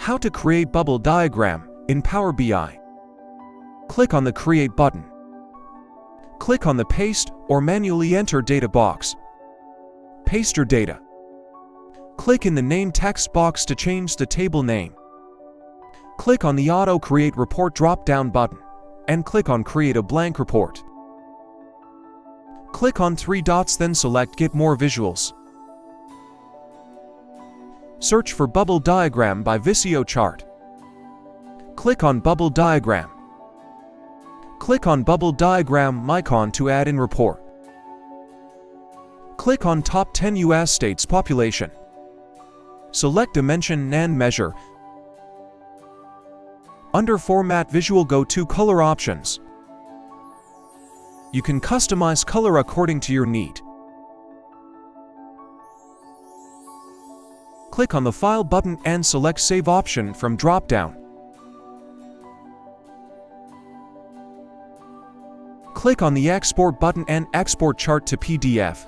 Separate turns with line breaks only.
How to create bubble diagram in Power BI. Click on the Create button. Click on the Paste or Manually Enter Data box. Paste your data. Click in the Name text box to change the table name. Click on the Auto Create Report drop-down button and click on Create a blank report. Click on 3 dots, then select Get More Visuals. Search for Bubble Diagram by VisioChart. Click on Bubble Diagram. Click on Bubble Diagram icon to add in report. Click on Top 10 US States Population. Select Dimension and Measure. Under Format Visual, go to Color Options. You can customize color according to your need. Click on the File button and select Save option from drop-down. Click on the Export button and export chart to PDF.